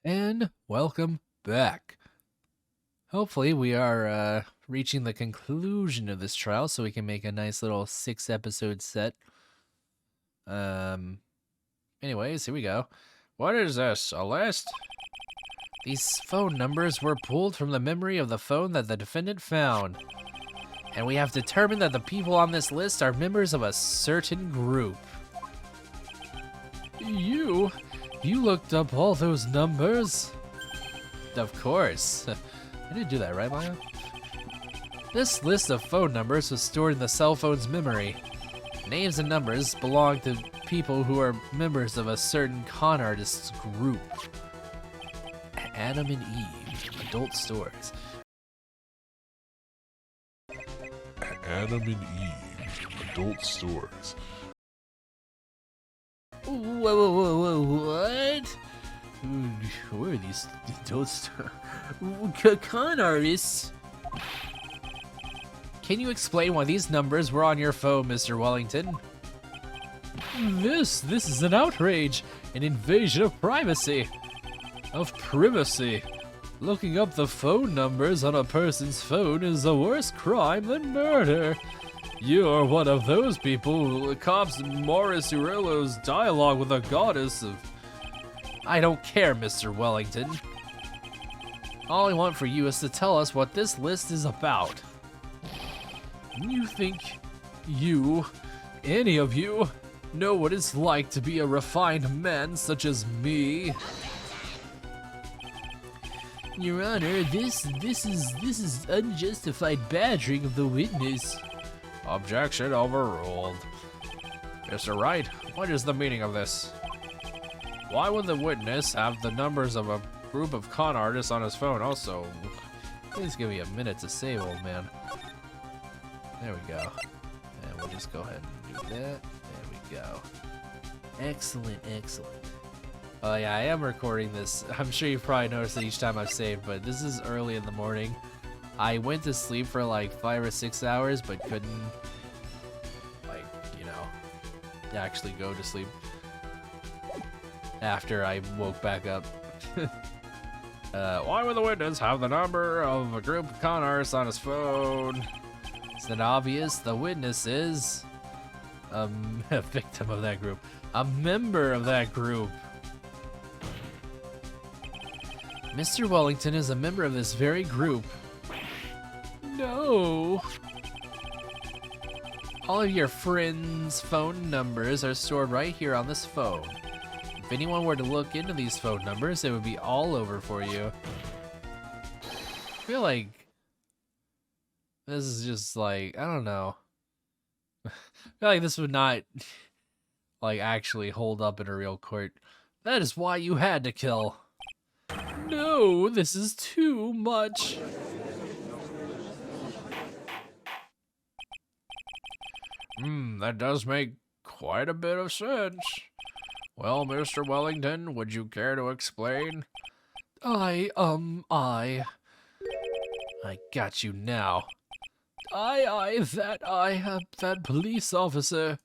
And welcome back. Hopefully we are reaching the conclusion of this trial so we can make a nice little 6-episode set. Anyways, here we go. What is this, a list? These phone numbers were pulled from the memory of the phone that the defendant found. And we have determined that the people on this list are members of a certain group. You looked up all those numbers? Of course. I didn't do that, right, Maya? This list of phone numbers was stored in the cell phone's memory. Names and numbers belong to people who are members of a certain con artist's group. Adam and Eve, adult stories. Adam and Eve, adult stories. Whoa, what? Where are these adults? Con artists? Can you explain why these numbers were on your phone, Mr. Wellington? This is an outrage, an invasion of privacy. Of privacy. Looking up the phone numbers on a person's phone is a worse crime than murder. You're one of those people. Cops Morris Urillo's dialogue with a goddess of... I don't care, Mr. Wellington. All I want for you is to tell us what this list is about. You think any of you, know what it's like to be a refined man such as me? Your Honor, this is unjustified badgering of the witness. Objection overruled. Mr. Wright, what is the meaning of this? Why would the witness have the numbers of a group of con artists on his phone also? Please give me a minute to save, old man. There we go. And we'll just go ahead and do that. There we go. Excellent, excellent. Oh yeah, I am recording this. I'm sure you've probably noticed it each time I've saved, but this is early in the morning. I went to sleep for like 5 or 6 hours, but couldn't, like, you know, actually go to sleep after I woke back up. Why would the witness have the number of a group of con artists on his phone? Isn't it obvious? The witness is a victim of that group, a member of that group. Mr. Wellington is a member of this very group. No. All of your friends' phone numbers are stored right here on this phone. If anyone were to look into these phone numbers, it would be all over for you. I feel like this is just like, I don't know. I feel like this would not like actually hold up in a real court. That is why you had to kill. No, this is too much. That does make quite a bit of sense. Well, Mr. Wellington, would you care to explain? I got you now. That police officer.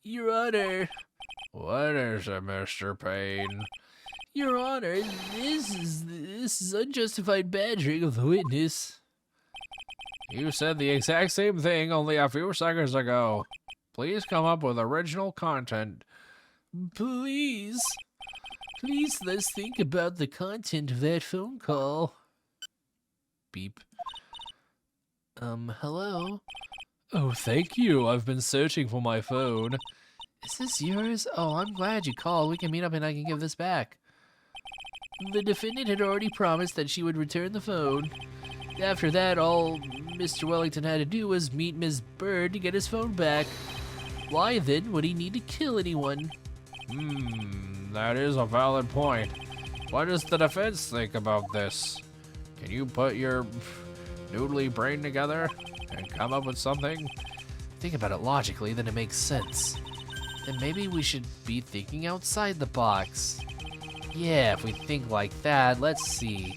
Your Honor. What is it, Mr. Payne? Your Honor, this is unjustified badgering of the witness. You said the exact same thing only a few seconds ago. Please come up with original content. Please, let's think about the content of that phone call. Beep. Hello? Oh, thank you. I've been searching for my phone. Is this yours? Oh, I'm glad you called. We can meet up and I can give this back. The defendant had already promised that she would return the phone. After that, all Mr. Wellington had to do was meet Ms. Bird to get his phone back. Why then would he need to kill anyone? That is a valid point. What does the defense think about this? Can you put your noodly brain together and come up with something? Think about it logically, then it makes sense. Then maybe we should be thinking outside the box. Yeah, if we think like that, let's see.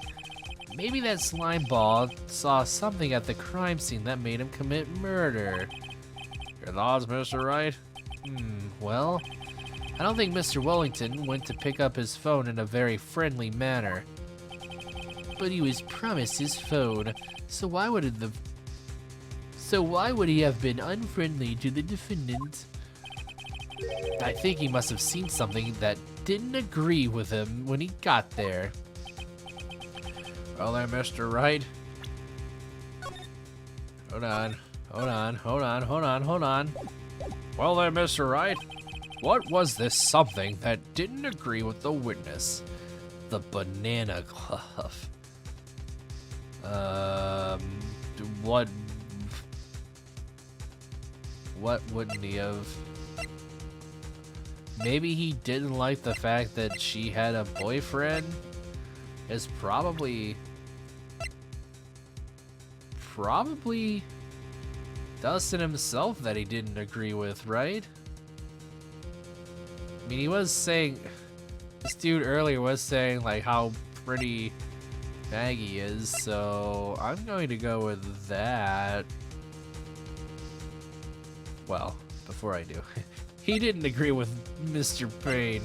Maybe that slime ball saw something at the crime scene that made him commit murder. Your thoughts, Mr. Wright? Well, I don't think Mr. Wellington went to pick up his phone in a very friendly manner. But he was promised his phone, so why would he have been unfriendly to the defendant? I think he must have seen something that didn't agree with him when he got there. Well there, Mr. Wright. Hold on. Well there, Mr. Wright. What was this something that didn't agree with the witness? The banana glove. What wouldn't he have? Maybe he didn't like the fact that she had a boyfriend? It's probably Dustin himself that he didn't agree with, right? I mean, he was saying, this dude earlier was saying like how pretty Maggie is, so I'm going to go with that. Well, before I do, he didn't agree with Mr. Payne.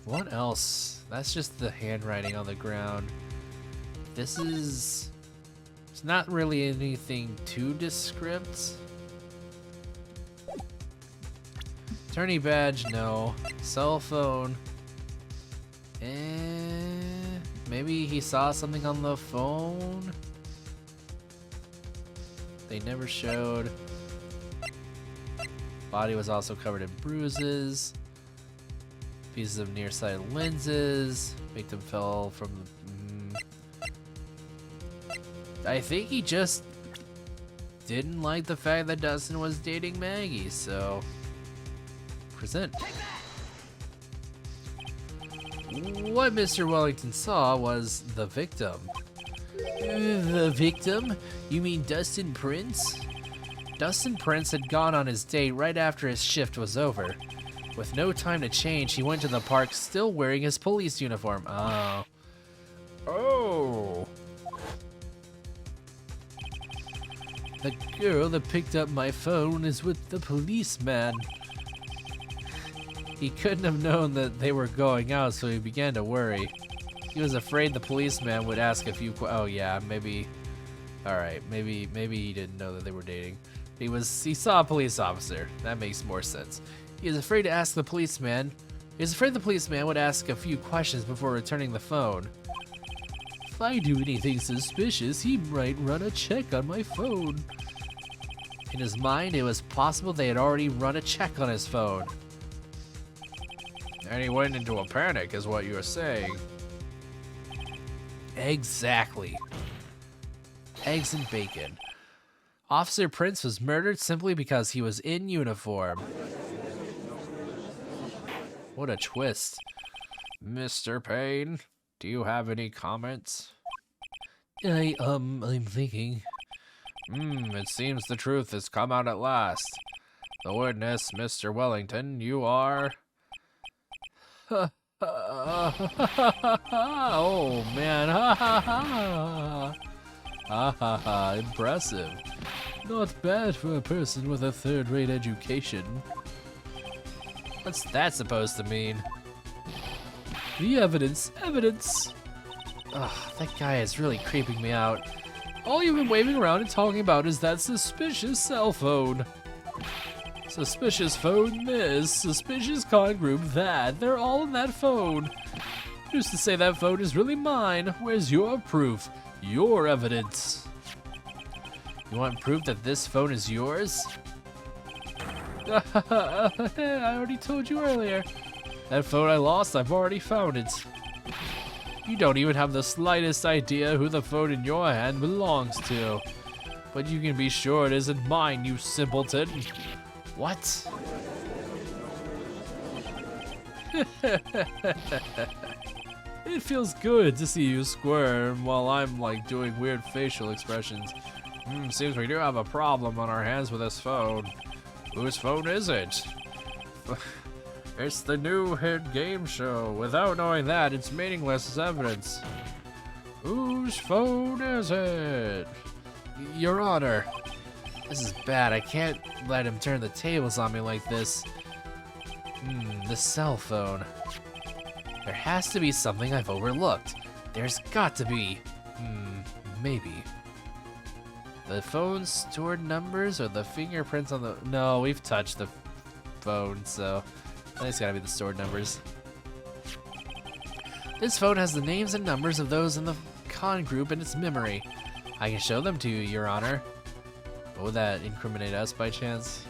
What else? That's just the handwriting on the ground. It's not really anything too descript. Attorney badge, no. Cell phone. Maybe he saw something on the phone? They never showed. Body was also covered in bruises. Pieces of nearsighted lenses. Victim fell from the... I think he just didn't like the fact that Dustin was dating Maggie, so... Present. What Mr. Wellington saw was the victim. The victim? You mean Dustin Prince? Dustin Prince had gone on his date right after his shift was over. With no time to change, he went to the park still wearing his police uniform. Oh. Oh. The girl that picked up my phone is with the policeman. He couldn't have known that they were going out, so he began to worry. He was afraid the policeman would ask a few oh yeah, maybe... Alright, maybe he didn't know that they were dating. He saw a police officer. That makes more sense. He was afraid to ask the policeman. He was afraid the policeman would ask a few questions before returning the phone. If I do anything suspicious, he might run a check on my phone. In his mind, it was possible they had already run a check on his phone. And he went into a panic, is what you were saying. Exactly. Eggs and bacon. Officer Prince was murdered simply because he was in uniform. What a twist. Mr. Payne, do you have any comments? I'm thinking. It seems the truth has come out at last. The witness, Mr. Wellington, you are... Oh man, impressive. Not bad for a person with a third-rate education. What's that supposed to mean? The evidence. Ugh, that guy is really creeping me out. All you've been waving around and talking about is that suspicious cell phone. Suspicious phone this, suspicious con group that. They're all in that phone. Who's to say that phone is really mine? Where's your proof? Your evidence. You want proof that this phone is yours? I already told you earlier. That phone I lost, I've already found it. You don't even have the slightest idea who the phone in your hand belongs to. But you can be sure it isn't mine, you simpleton. What? It feels good to see you squirm while I'm like doing weird facial expressions. Seems we do have a problem on our hands with this phone. Whose phone is it? It's the new hit game show. Without knowing that, it's meaningless as evidence. Whose phone is it? Your Honor, This is bad. I can't let him turn the tables on me like this. The cell phone. There has to be something I've overlooked. There's got to be. Maybe. The phone stored numbers or the fingerprints on the... No, we've touched the phone, so I think it's gotta be the stored numbers. This phone has the names and numbers of those in the con group in its memory. I can show them to you, Your Honor. Would that incriminate us by chance?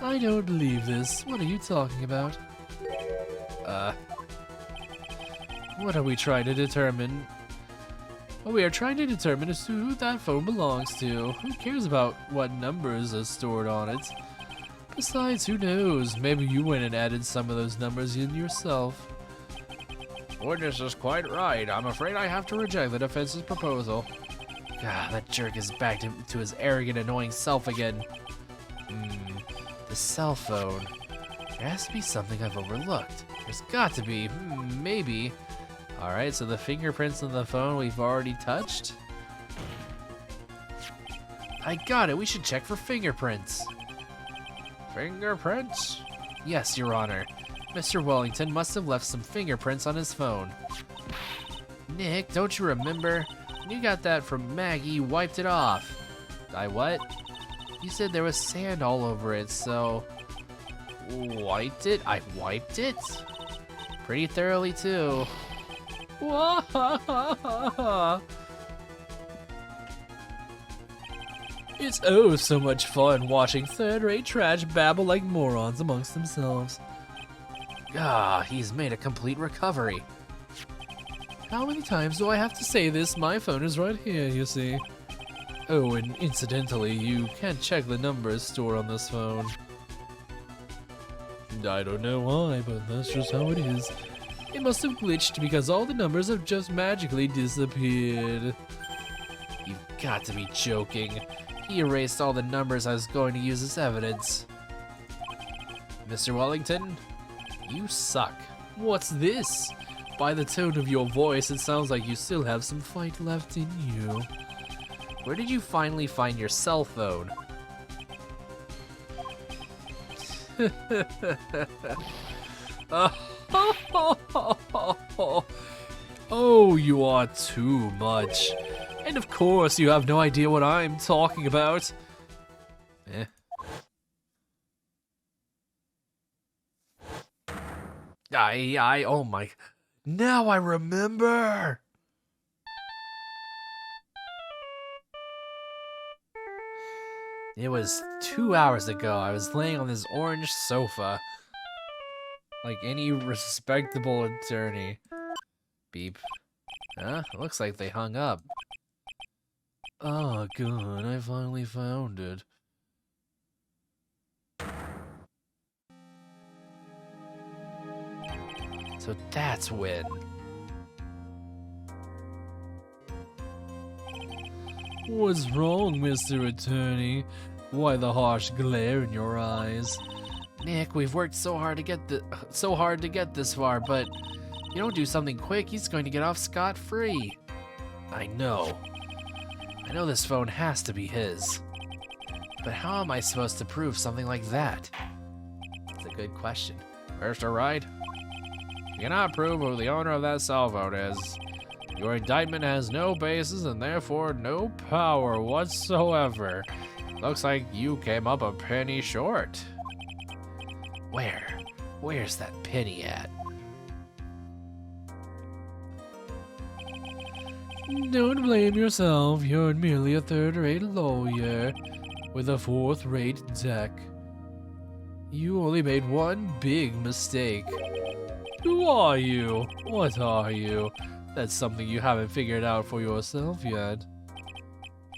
I don't believe this. What are you talking about? What are we trying to determine? What we are trying to determine is who that phone belongs to. Who cares about what numbers are stored on it? Besides, who knows? Maybe you went and added some of those numbers in yourself. Witness is quite right. I'm afraid I have to reject the defense's proposal. God, that jerk is back to his arrogant, annoying self again. The cell phone. There has to be something I've overlooked. There's got to be. Maybe. Alright, so the fingerprints on the phone we've already touched? I got it. We should check for fingerprints. Fingerprints? Yes, Your Honor. Mr. Wellington must have left some fingerprints on his phone. Nick, don't you remember? When you got that from Maggie, you wiped it off. I what? You said there was sand all over it, so... Wiped it? I wiped it? Pretty thoroughly, too. It's oh so much fun watching third-rate trash babble like morons amongst themselves. He's made a complete recovery. How many times do I have to say this? My phone is right here, you see. Oh, and incidentally, you can't check the numbers stored on this phone. I don't know why, but that's just how it is. It must have glitched because all the numbers have just magically disappeared. You've got to be joking. He erased all the numbers I was going to use as evidence. Mr. Wellington, you suck. What's this? By the tone of your voice, it sounds like you still have some fight left in you. Where did you finally find your cell phone? Oh, you are too much. And of course, you have no idea what I'm talking about. Oh my... Now I remember! It was 2 hours ago. I was laying on this orange sofa. Like any respectable attorney. Beep. Huh? Looks like they hung up. Oh, good. I finally found it. So that's when. What's wrong, Mr. Attorney? Why the harsh glare in your eyes? Nick, we've worked so hard to get this far, but you don't do something quick, he's going to get off scot-free. I know this phone has to be his. But how am I supposed to prove something like that? It's a good question. Mr. Wright, you cannot prove who the owner of that cell phone is. Your indictment has no basis and therefore no power whatsoever. Looks like you came up a penny short. Where's that penny at? Don't blame yourself, you're merely a third-rate lawyer with a fourth-rate deck. You only made one big mistake. Who are you? What are you? That's something you haven't figured out for yourself yet.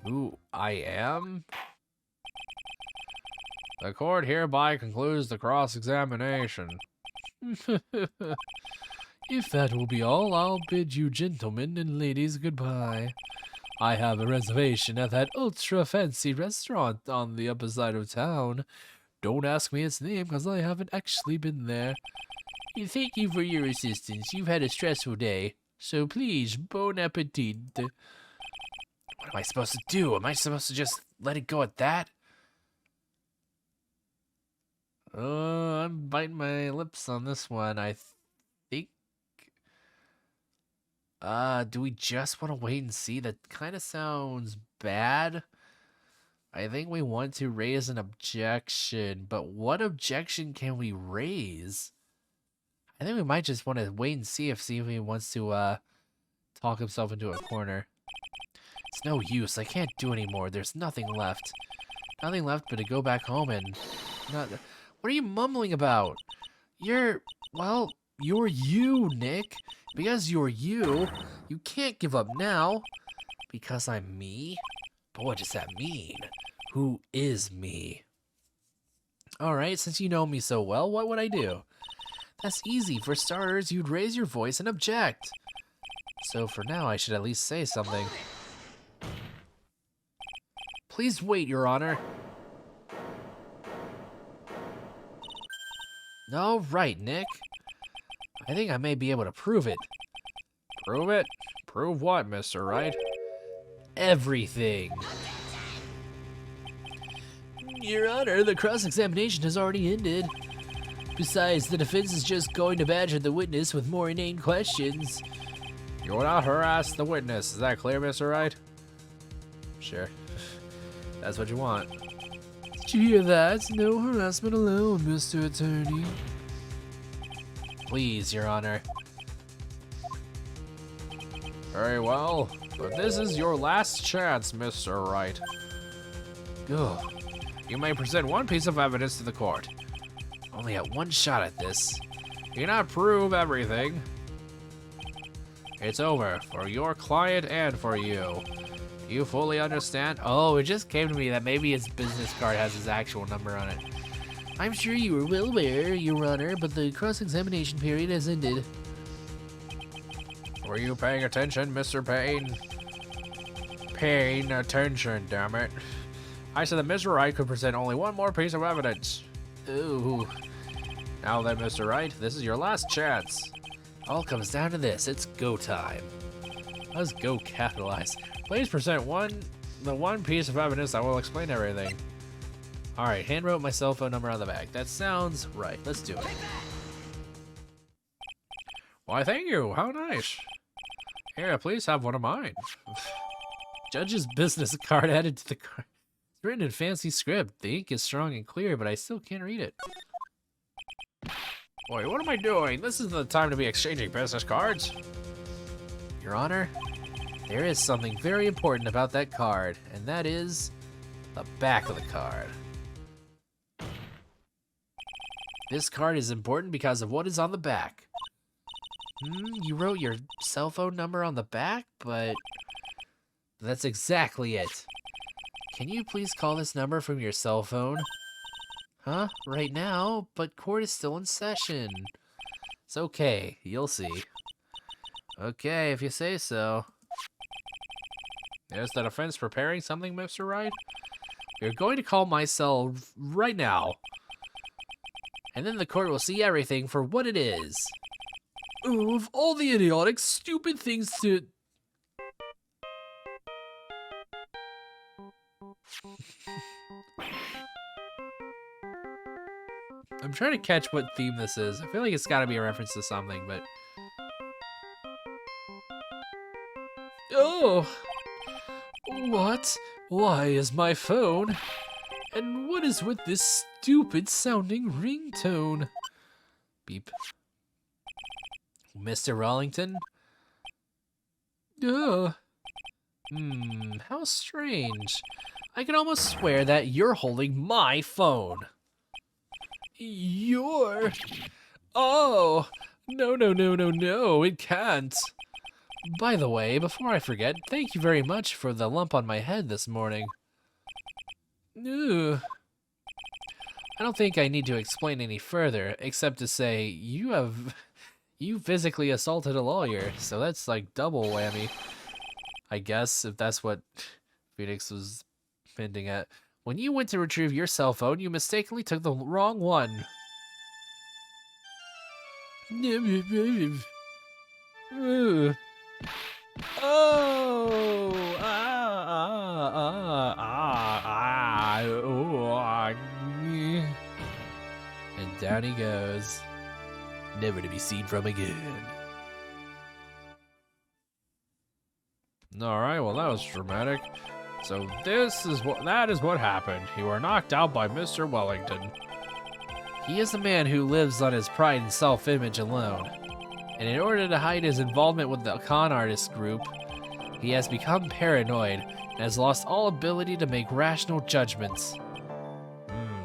Who I am? The court hereby concludes the cross-examination. If that will be all, I'll bid you gentlemen and ladies goodbye. I have a reservation at that ultra-fancy restaurant on the upper side of town. Don't ask me its name, because I haven't actually been there. Thank you for your assistance. You've had a stressful day. So please, bon appetit. What am I supposed to do? Am I supposed to just let it go at that? I'm biting my lips on this one. I think. Do we just want to wait and see? That kind of sounds bad. I think we want to raise an objection, but what objection can we raise? I think we might just want to wait and see if he wants to talk himself into a corner. It's no use. I can't do anymore. There's nothing left. Nothing left but to go back home and not. What are you mumbling about? Well, you're you, Nick. Because you're you can't give up now. Because I'm me? But what does that mean? Who is me? Alright, since you know me so well, what would I do? That's easy. For starters, you'd raise your voice and object. So for now, I should at least say something. Please wait, Your Honor. All right, Nick. I think I may be able to prove it. Prove it? Prove what, Mr. Wright? Everything. Your Honor, the cross-examination has already ended. Besides, the defense is just going to badger the witness with more inane questions. You will not harass the witness. Is that clear, Mr. Wright? Sure. That's what you want. Did you hear that? No harassment allowed, Mr. Attorney. Please, Your Honor. Very well, but this is your last chance, Mr. Wright. Ugh. You may present one piece of evidence to the court. Only at one shot at this. You cannot prove everything. It's over for your client and for you. Do you fully understand? Oh, it just came to me that maybe his business card has his actual number on it. I'm sure you were well aware, Your Honor, but the cross-examination period has ended. Were you paying attention, Mr. Payne? Paying attention, damn it. I said that Mr. Wright could present only one more piece of evidence. Ooh. Now then, Mr. Wright, this is your last chance. All comes down to this. It's go time. Let's go capitalize. Please present the one piece of evidence that will explain everything. Alright, hand wrote my cell phone number on the back. That sounds right. Let's do it. Why, thank you. How nice. Here, please have one of mine. Judge's business card added to the card. It's written in fancy script. The ink is strong and clear, but I still can't read it. Boy, what am I doing? This isn't the time to be exchanging business cards. Your Honor, there is something very important about that card, and that is the back of the card. This card is important because of what is on the back. You wrote your cell phone number on the back, but that's exactly it. Can you please call this number from your cell phone? Huh? Right now? But court is still in session. It's okay. You'll see. Okay, if you say so. Is the defense preparing something, Mr. Wright? You're going to call my cell right now. And then the court will see everything for what it is. Ooh, of all the idiotic, stupid things to... I'm trying to catch what theme this is. I feel like it's got to be a reference to something, but... Oh! What? Why is my phone? And what is with this stupid-sounding ringtone? Beep. Mr. Wellington? Ugh. How strange. I can almost swear that you're holding my phone. You're... Oh! No, it can't. By the way, before I forget, thank you very much for the lump on my head this morning. Ugh. I don't think I need to explain any further, except to say you physically assaulted a lawyer, so that's like double whammy. I guess, if that's what Phoenix was hinting at. When you went to retrieve your cell phone, you mistakenly took the wrong one. Oh! down he goes. Never to be seen from again. Alright, well that was dramatic. So that is what happened. You were knocked out by Mr. Wellington. He is a man who lives on his pride and self-image alone. And in order to hide his involvement with the con artist group, he has become paranoid and has lost all ability to make rational judgments.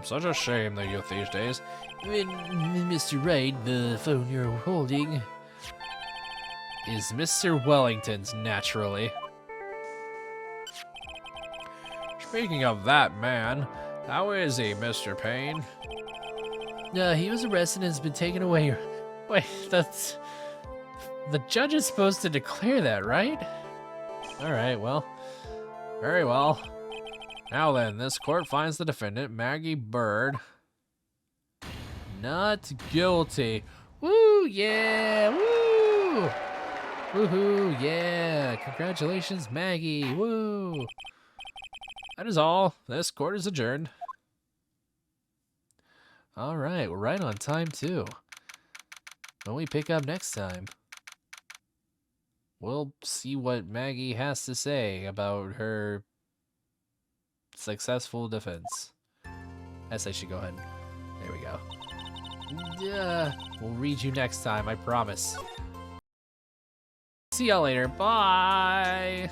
Such a shame, the youth these days. Mr. Wright, the phone you're holding is Mr. Wellington's, naturally. Speaking of that man, how is he, Mr. Payne? He was arrested and has been taken away. Wait, that's... The judge is supposed to declare that, right? Alright, well. Very well. Now then, this court finds the defendant, Maggie Bird, not guilty. Woo, yeah, woo! Woohoo, yeah! Congratulations, Maggie, woo! That is all. This court is adjourned. Alright, we're right on time, too. When we pick up next time, we'll see what Maggie has to say about her successful defense. Guess I should go ahead. There we go. We'll read you next time, I promise. See y'all later. Bye!